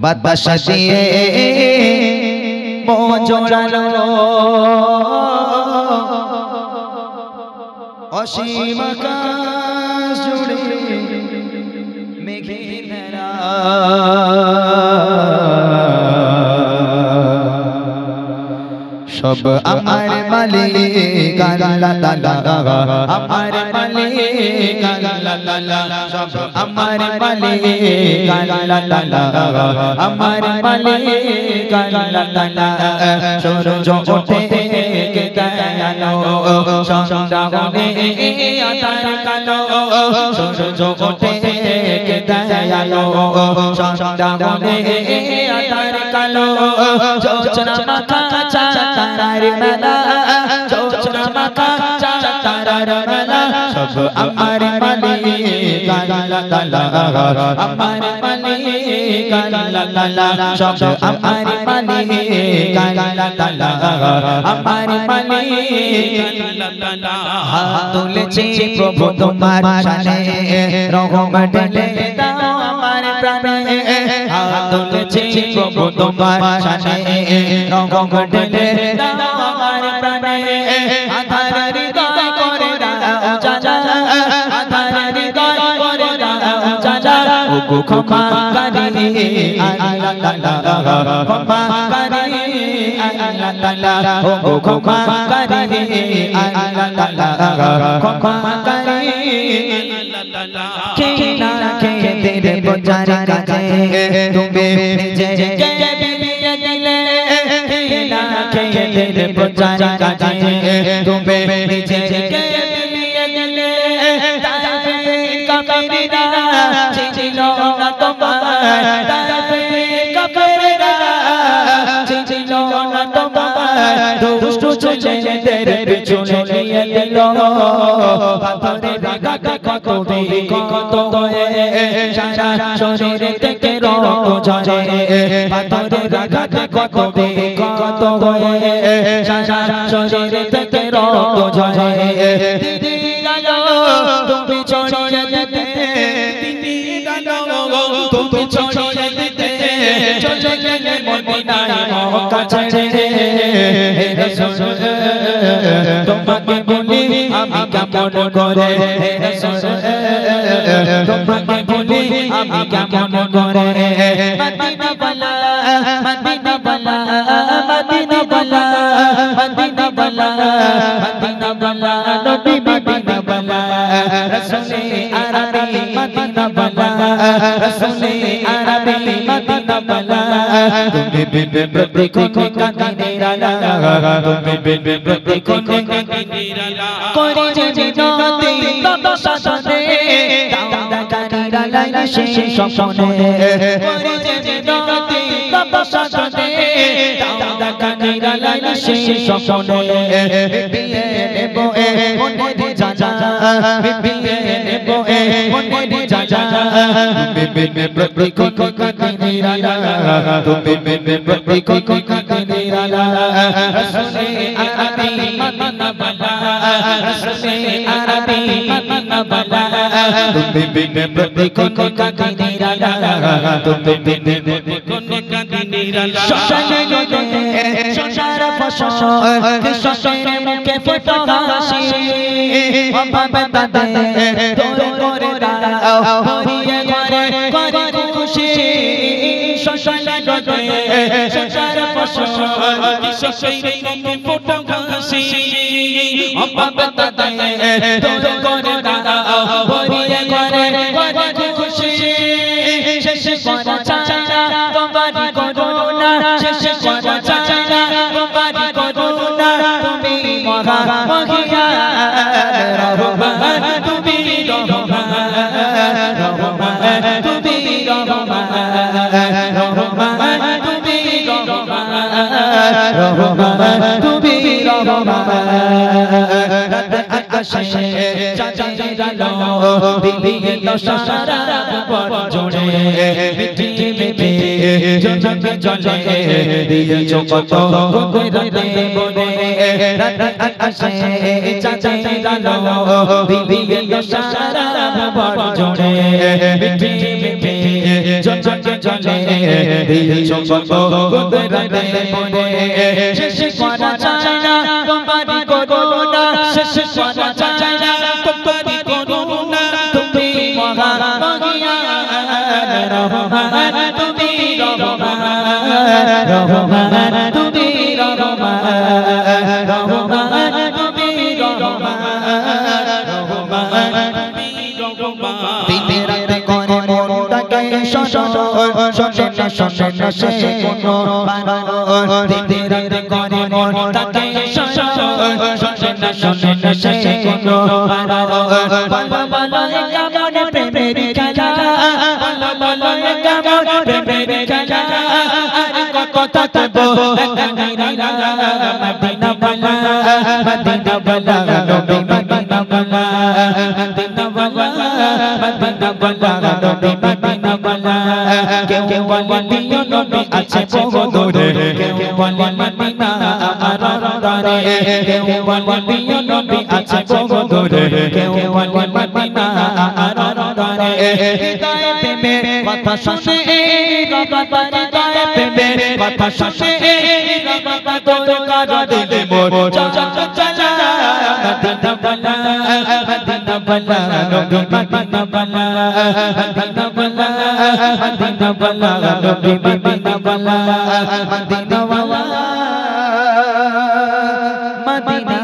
বাতাস দিয়ে মন জোড়ালো অসীম আকাশ জুড়ে মেঘের ধারা সব আমার মালিক আল্লাহ তাআলা আমার মালিক আল্লাহ তাআলা সব আমার মালিক আল্লাহ তাআলা আমার মালিক আল্লাহ তাআলা সূরজ ওঠে কে দয়ালো সন্ধ্যা হলে আঁধার কালো সূরজ ওঠে কে দয়ালো সন্ধ্যা হলে আঁধার কালো জোছনা মাখা তারার মেলা জোছনা মাখা তারার মেলা সব আমার মালিক আল্লাহ তাআলা আমার মালিক আল্লাহ তাআলা সব আমার মালিক আল্লাহ তাআলা আমার মালিক আল্লাহ তাআলা হাত তুলেছি প্রভু তোমার শানে রহমত ঢেলে দাও আমার প্রাণে হাত তুলেছি প্রভু তোমার শানে রহমত ঢেলে দাও আমার প্রাণে আধার হৃদয় করে দাও জালা আধার হৃদয় করে দাও জালা ওগো ক্ষমাকারী আল্লাহ তাআলা ক্ষমাকারী আল্লাহ তাআলা ওগো ক্ষমাকারী আল্লাহ তাআলা ক্ষমাকারী আল্লাহ তাআলা খেনা খেতে রে বোঝার কাছে তুমি নিজেকে বিলিয়ে দিলে খেনা খেতে রে বোঝার কাছে তুমি নিজেকে বিলিয়ে দিলে তাইবে কাফিররা ছিল না তোমার তাইবে কাফিররা ছিল না তোমার দুষ্ট ছেলেদের পিছনে নিয়ে দিল পাথরের আঘাতে কত বেশি কত হয়ে সারা শরীর থেকে রক্ত ঝরে পাথরের আঘাতে কত বেশি কত হয়ে সারা শরীর থেকে রক্ত ঝরে দিদির আলো তুমি ছড়িয়ে দিতে দিদির আলো তুমি ছড়িয়ে দিতে চলে গেলে মদিনায় মক্কা ছেড়ে হে রাসূল তোমাকে বলি আমি কেমন করে হে রাসূল তোমাকে বলি আমি কেমন করে মদিনা বালা মদিনা বালা মদিনা বালা মদিনা বালা মদিনা বালা নবী মদিনা বালা রাসূলে আরবি মদিনা বালা রাসূলে আরবি মদিনা বালা তুমি বিবে প্রতিক্ষণ কাঁদে নিরালা তুমি বিবে প্রতিক্ষণ কাঁদে নিরালা করে যে নদী তব সাথে দাউদা কারিরা লাইলা শেষ স্বপ্নে করে যে নদী তব সাথে দাউদা কারিরা লাইলা শেষ স্বপ্নে বিয়ে নেবো মনে জাজা বিয়ে নেবো মনে জাজা তুমি বিবে প্রতিক্ষণ কাঁদে নিরালা তুমি বিবে প্রতিক্ষণ কাঁদে নিরালা রাসূলে আরবি মদিনা বালা রাসূলে আরবি মদিনা বালা তুমি বিবে প্রতিক্ষণ কাঁদে নিরালা তুমি বিবে প্রতিক্ষণ কাঁদে নিরালা শ্মশানে গেলে শ্মশার ফসল কৃষ্ণের মুখে ফোটা হাসি অভাবে তাদের তোর করে দাও ভরিয়ে ঘরে করে খুশি শ্মশানে গেলে শ্মশার ফসল কৃষ্ণের মুখে ফোটা হাসি অভাবে তাদের তোর করে দাও ভরিয়ে ঘরে করে খুশি শেষ করা চাই না তোমারি করুণা শেষ করা চাই না তোমারি করুণা তুমি মহা মহিয়ান রহমান তুমি রহমান রহমান তুমি রহমান রহমান তুমি রহমান রহমান তুমি রহমান রাত আকাশে চাঁদের আলো দিলে দশারা পর জোড়ে মিঠি মিঠি জলে জলে দিয়েছো কত রাতে বলে রাত আকাশে চাঁদের আলো দিলে দশারা পর জোড়ে মিঠি মিঠি চঞ্চকে চলে দিয়েছ কত কুদরতে পড়ে শেষ করা যায় না তোমারই করুণা শেষ করা যায় না তোমারই করুণা তুমি মহান মহিয়ান রহমান তুমি রহমান রহমান তুমি রহমান রহমান তুমি রহমান রহমান তুমি রহমান দিনে রাতে করে মনটাকে শোষণ শোষে না শোষে না সে কোনো বারণ দিনে রাতে করে মনটাকে শোষণ শোষে না শোষে না সে কোনো বারণ বলো বলো কেমন প্রেমের খেলা বলো বলো কেমন প্রেমের খেলা আর কথা তবো মদিনা বলা মদিনা বলা নবী মদিনা বলা মদিনা বলা মদিনা বলা নবী মদিনা বলা কেউ বলে দিও নবী আছে বহু দূরে কেউ বলে মদিনা আমার অন্তরে কেউ বলে দিও নবী আছে বহু দূরে কেউ বলে মদিনা আমার অন্তরে হৃদয়ে প্রেমে কথা শুনে রবা হৃদয়ে প্রেমে কথা শুনে রবা তোর কারা দিলে মোর চলা মদিনা বলা মদিনা বলা নবী মদিনা বলা মদিনা বলা মদিনা বলা নবী মদিনা বলা মদিনা ওয়ালা মদিনা